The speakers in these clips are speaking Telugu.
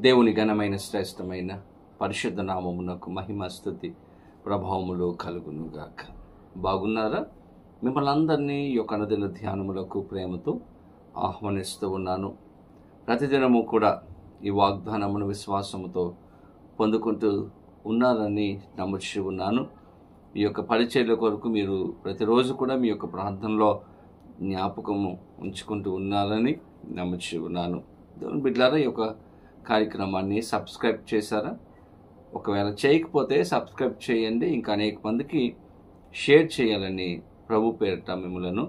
దేవుని ఘనమైన శ్రేష్టమైన పరిశుద్ధ నామమునకు మహిమ స్తుతి ప్రభావములు కలుగునుగాక. బాగున్నారా? మిమ్మల్ని అందరినీ ఈ యొక్క అనుదిన ధ్యానములకు ప్రేమతో ఆహ్వానిస్తూ ఉన్నాను. ప్రతిదినము కూడా ఈ వాగ్దానమును విశ్వాసముతో పొందుకుంటూ ఉన్నారని నమ్ముచూ ఉన్నాను. ఈ యొక్క పరిచర్య కొరకు మీరు ప్రతిరోజు కూడా మీ యొక్క ప్రార్థనలో జ్ఞాపకము ఉంచుకుంటూ ఉన్నారని నమ్ముచూ ఉన్నాను. దేవుని బిడ్డలారా, ఈ యొక్క కార్యక్రమాన్ని సబ్స్క్రైబ్ చేశారా? ఒకవేళ చేయకపోతే సబ్స్క్రైబ్ చేయండి. ఇంకా అనేక మందికి షేర్ చేయాలని ప్రభు పేరిట మిమ్మలను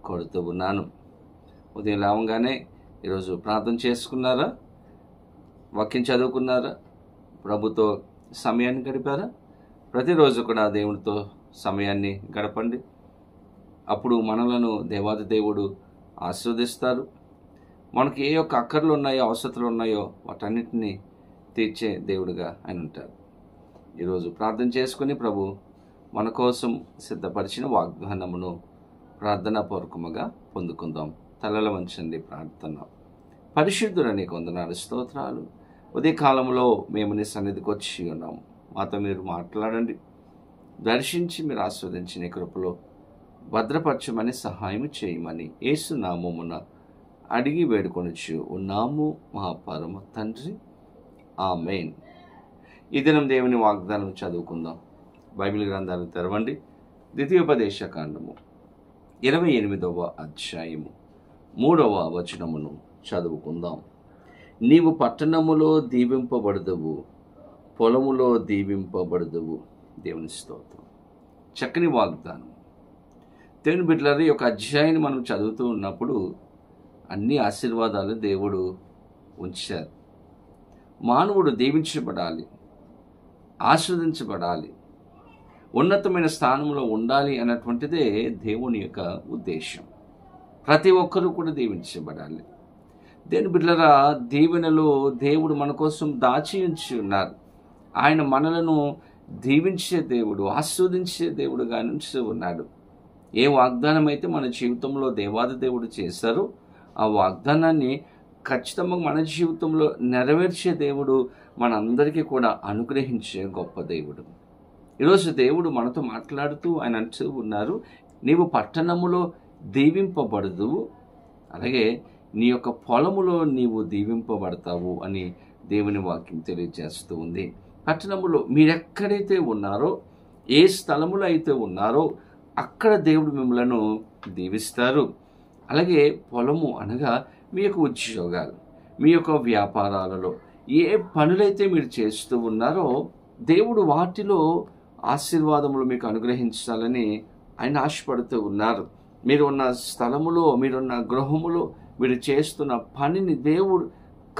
కోరుతూ ఉన్నాను. ఉదయం లేవగానే ఈరోజు ప్రార్థన చేసుకున్నారా? వాక్యం చదువుకున్నారా? ప్రభుతో సమయాన్ని గడిపారా? ప్రతిరోజు కూడా దేవుడితో సమయాన్ని గడపండి. అప్పుడు మనలను దేవాది దేవుడు ఆశీర్వదిస్తారు. మనకి ఏ యొక్క అక్కర్లు ఉన్నాయో, అవసరతలు ఉన్నాయో వాటన్నిటిని తీర్చే దేవుడుగా ఆయన ఉంటారు. ఈరోజు ప్రార్థన చేసుకుని ప్రభు మన కోసం సిద్ధపరిచిన వాగ్దానమును ప్రార్థనాపూర్వకముగా పొందుకుందాం. తలల వంచండి, ప్రార్థన. పరిశుద్ధులని వందనాలు, స్తోత్రాలు. ఉదయకాలంలో మేము నీ సన్నిధికి వచ్చి ఉన్నాము. మాతో మీరు మాట్లాడండి. దర్శించి మీరు ఆస్వాదించిన కృపలో భద్రపరచమని సహాయం చేయమని యేసు నామమున అడిగి వేడుకొనొచ్చు ఉన్నాము మా పరమ తండ్రి, ఆమేన్. ఈ దినం దేవుని వాగ్దానం చదువుకుందాం. బైబిల్ గ్రంథాలు తెరవండి. ద్వితీయోపదేశకాండము 28వ అధ్యాయము 3వ వచనమును చదువుకుందాం. నీవు పట్టణములో దీవింపబడదువు, పొలములో దీవింపబడదువు. దేవుని స్తోత్రం. చక్కని వాగ్దానం. దేవుని బిడ్డలారా, ఈ యొక్క అధ్యాయాన్ని మనం చదువుతూ ఉన్నప్పుడు అన్ని ఆశీర్వాదాలు దేవుడు ఉంచారు. మానవుడు దీవించబడాలి, ఆశీర్వదించబడాలి, ఉన్నతమైన స్థానంలో ఉండాలి అన్నటువంటిదే దేవుని యొక్క ఉద్దేశం. ప్రతి ఒక్కరూ కూడా దీవించబడాలి. దేవుని బిడ్డలారా, దీవెనలు దేవుడు మన కోసం దాచి ఉంచి ఉన్నారు. ఆయన మనలను దీవించే దేవుడు, ఆస్వాదించే దేవుడుగా నుంచి ఉన్నాడు. ఏ వాగ్దానం అయితే మన జీవితంలో దేవాది దేవుడు చేశారో ఆ వాగ్దానాన్ని ఖచ్చితంగా మన జీవితంలో నెరవేర్చే దేవుడు, మనందరికీ కూడా అనుగ్రహించే గొప్ప దేవుడు. ఈరోజు దేవుడు మనతో మాట్లాడుతూ ఆయన అంటూ ఉన్నారు, నీవు పట్టణములో దీవింపబడదువు, అలాగే నీ యొక్క పొలములో నీవు దీవింపబడతావు అని దేవుని వాక్యం తెలియజేస్తూ ఉంది. పట్టణములో మీరెక్కడైతే ఉన్నారో, ఏ స్థలములో అయితే ఉన్నారో అక్కడ దేవుడు మిమ్మలను దీవిస్తారు. అలాగే పొలము అనగా మీ యొక్క ఉద్యోగాలు, మీ యొక్క వ్యాపారాలలో ఏ పనులైతే మీరు చేస్తూ ఉన్నారో దేవుడు వాటిలో ఆశీర్వాదములు మీకు అనుగ్రహించాలని ఆయన ఆశపడుతూ ఉన్నారు. మీరు ఉన్న స్థలములో, మీరున్న గృహములో మీరు చేస్తున్న పనిని దేవుడు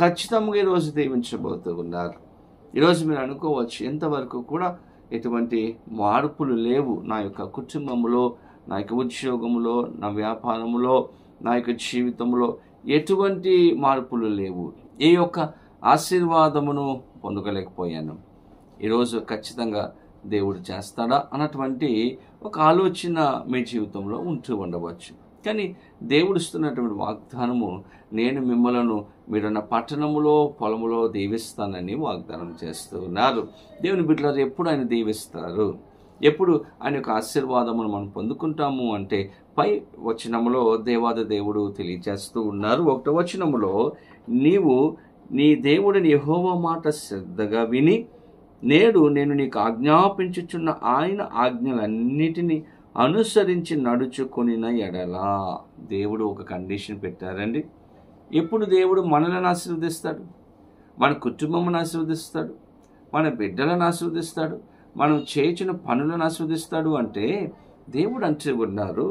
ఖచ్చితంగా ఈరోజు దీవించబోతూ ఉన్నారు. ఈరోజు మీరు అనుకోవచ్చు, ఎంతవరకు కూడా ఎటువంటి మార్పులు లేవు నా యొక్క కుటుంబంలో, నా యొక్క ఉద్యోగంలో, నా వ్యాపారంలో, నా యొక్క జీవితంలో ఎటువంటి మార్పులు లేవు, ఏ యొక్క ఆశీర్వాదమును పొందగలేకపోయాను. ఈరోజు ఖచ్చితంగా దేవుడు చేస్తాడా అన్నటువంటి ఒక ఆలోచన మీ జీవితంలో ఉంటూ ఉండవచ్చు. కానీ దేవుడు ఇస్తున్నటువంటి వాగ్దానము, నేను మిమ్మలను మీరున్న పట్టణములో పొలములో దీవిస్తానని వాగ్దానం చేస్తూ ఉన్నారు. దేవుని బిడ్డలారు, ఎప్పుడు ఆయన దీవిస్తారు? ఎప్పుడు ఆయన యొక్క ఆశీర్వాదమును మనం పొందుకుంటాము అంటే పై వచనములో దేవాది దేవుడు తెలియజేస్తూ ఉన్నారు. 1వ వచనములో, నీవు నీ దేవుడిని యెహోవా మాట శ్రద్ధగా విని నేడు నేను నీకు ఆజ్ఞాపించుచున్న ఆయన ఆజ్ఞలన్నిటినీ అనుసరించి నడుచుకొనిన ఎడలా. దేవుడు ఒక కండిషన్ పెట్టారండి. ఎప్పుడు దేవుడు మనలను ఆశీర్వదిస్తాడు? మన కుటుంబమును ఆశీర్వదిస్తాడు, మన బిడ్డలను ఆశీర్వదిస్తాడు, మనం చేసిన పనులను ఆశీర్వదిస్తాడు అంటే దేవుడు అంటూ ఉన్నారు,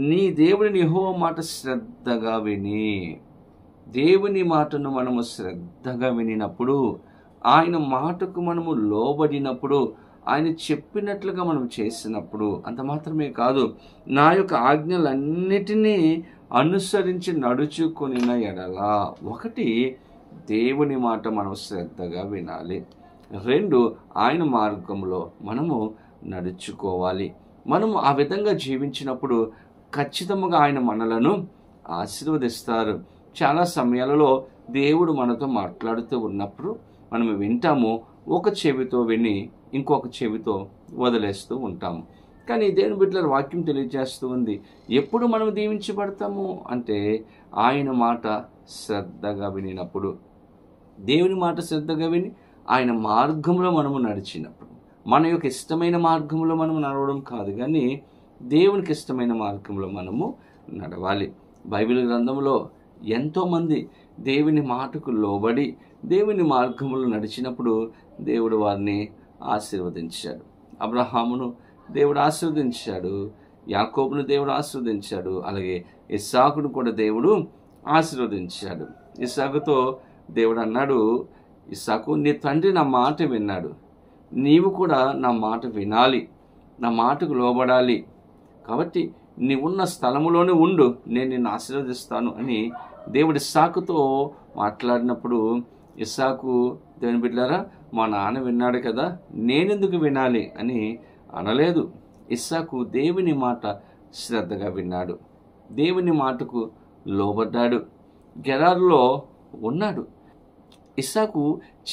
నీ దేవుడిని యెహోవా మాట శ్రద్ధగా విని. దేవుని మాటను మనము శ్రద్ధగా వినినప్పుడు, ఆయన మాటకు మనము లోబడినప్పుడు, ఆయన చెప్పినట్లుగా మనం చేసినప్పుడు, అంత మాత్రమే కాదు, నా యొక్క ఆజ్ఞలన్నిటినీ అనుసరించి నడుచుకొనిన ఎడలా. 1, దేవుని మాట మనం శ్రద్ధగా వినాలి. 2, ఆయన మార్గంలో మనము నడుచుకోవాలి. మనము ఆ విధంగా జీవించినప్పుడు ఖచ్చితంగా ఆయన మనలను ఆశీర్వదిస్తారు. చాలా సమయాలలో దేవుడు మనతో మాట్లాడుతూ ఉన్నప్పుడు మనం వింటాము, ఒక చెవితో విని ఇంకొక చెవితో వదిలేస్తూ ఉంటాము. కానీ దేవుని బిడ్డల వాక్యం తెలియజేస్తూ ఉంది, ఎప్పుడు మనం దీవించబడతాము అంటే ఆయన మాట శ్రద్ధగా వినినప్పుడు. దేవుని మాట శ్రద్ధగా విని ఆయన మార్గంలో మనము నడిచినప్పుడు. మన యొక్క ఇష్టమైన మార్గంలో మనము నడవడం కాదు, కానీ దేవునికి ఇష్టమైన మార్గంలో మనము నడవాలి. బైబిల్ గ్రంథంలో ఎంతోమంది దేవుని మాటకు లోబడి దేవుని మార్గంలో నడిచినప్పుడు దేవుడు వారిని ఆశీర్వదించాడు. అబ్రహామును దేవుడు ఆశీర్వదించాడు, యాకోబును దేవుడు ఆశీర్వదించాడు, అలాగే ఇస్సాకును కూడా దేవుడు ఆశీర్వదించాడు. ఇస్సాకుతో దేవుడు అన్నాడు, ఇస్సాకు, నీ తండ్రి నా మాట విన్నాడు, నీవు కూడా నా మాట వినాలి, నా మాటకు లోబడాలి, కాబట్టి నీవున్న స్థలములోనే ఉండు, నేను నిన్ను ఆశీర్వదిస్తాను అని దేవుడు ఇస్సాకుతో మాట్లాడినప్పుడు ఇస్సాకు, దేవుని బిడ్డలారా, మా నాన్న విన్నాడు కదా, నేనెందుకు వినాలి అని అనలేదు. ఇస్సాకు దేవుని మాట శ్రద్ధగా విన్నాడు, దేవుని మాటకు లోబడ్డాడు, గెరారులో ఉన్నాడు. ఇస్సాకు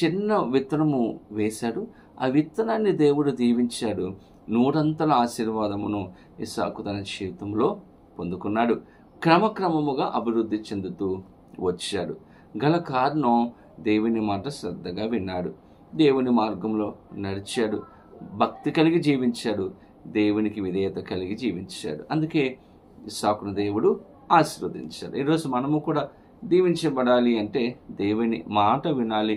చిన్న విత్తనము వేశాడు, ఆ విత్తనాన్ని దేవుడు దీవించాడు. 100 ఆశీర్వాదమును ఇస్సాకు తన జీవితంలో పొందుకున్నాడు. క్రమక్రమముగా అభివృద్ధి చెందుతూ వచ్చాడు. గల కారణం దేవుని మాట శ్రద్ధగా విన్నాడు, దేవుని మార్గంలో నడిచాడు, భక్తి కలిగి జీవించాడు, దేవునికి విధేయత కలిగి జీవించాడు. అందుకే ఇస్సాకును దేవుడు ఆశీర్వదించాడు. ఈరోజు మనము కూడా దీవించబడాలి అంటే దేవుని మాట వినాలి,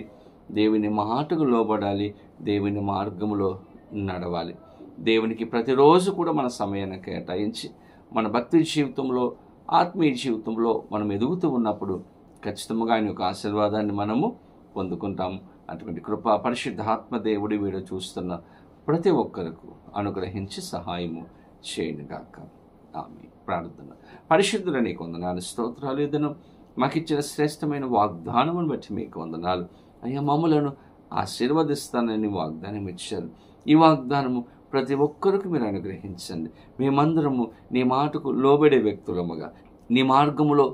దేవుని మాటకు లోబడాలి, దేవుని మార్గంలో నడవాలి. దేవునికి ప్రతిరోజు కూడా మన సమయాన్ని కేటాయించి మన భక్తి జీవితంలో, ఆత్మీయ జీవితంలో మనం ఎదుగుతూ ఉన్నప్పుడు ఖచ్చితంగా ఆయన యొక్క ఆశీర్వాదాన్ని మనము పొందుకుంటాము. అటువంటి కృప పరిశుద్ధాత్మ దేవుడి వీడియో చూస్తున్న ప్రతి ఒక్కరికి అనుగ్రహించి సహాయము చేయనుగాక. ఆమేన్. ప్రార్థన. పరిశుద్ధుల నీకు వందనాలు, స్తోత్రాలు. ఏదను మాకిచ్చిన శ్రేష్టమైన వాగ్దానమును బట్టి మీకు వందనాలు అయ్యా. మమ్మలను ఆశీర్వదిస్తానని వాగ్దానం ఇచ్చారు. ఈ వాగ్దానము ప్రతి ఒక్కరికి మీరు అనుగ్రహించండి. మేమందరము నీ మాటకు లోబడే వ్యక్తులముగా, నీ మార్గములో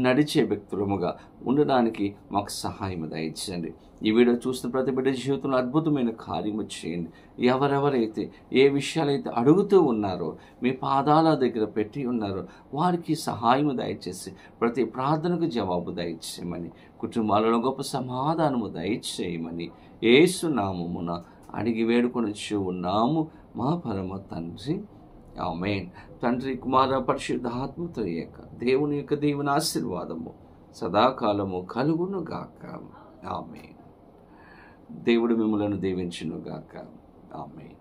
నడిచే వ్యక్తులముగా ఉండడానికి మాకు సహాయం దయచేయండి. ఈ వీడియో చూసిన ప్రతి బిడ్డ జీవితంలో అద్భుతమైన కార్యము చేయండి. ఎవరెవరైతే ఏ విషయాలైతే అడుగుతూ ఉన్నారో, మీ పాదాల దగ్గర పెట్టి ఉన్నారో, వారికి సహాయం దయచేసి ప్రతి ప్రార్థనకు జవాబు దయచేయమని, కుటుంబాలలో గొప్ప సమాధానము దయచేయమని యేసు నామమున అడిగి వేడుకొనొచ్చు ఉన్నాము మా పరమ తండ్రి. ఆమేన్. తండ్రి, కుమార, పరిశుద్ధాత్మతో యొక్క దేవుని యొక్క దీవెన ఆశీర్వాదము సదాకాలము కలుగును గాక. ఆమేన్. దేవుడు మిమ్మలను దీవించును గాక. ఆమేన్.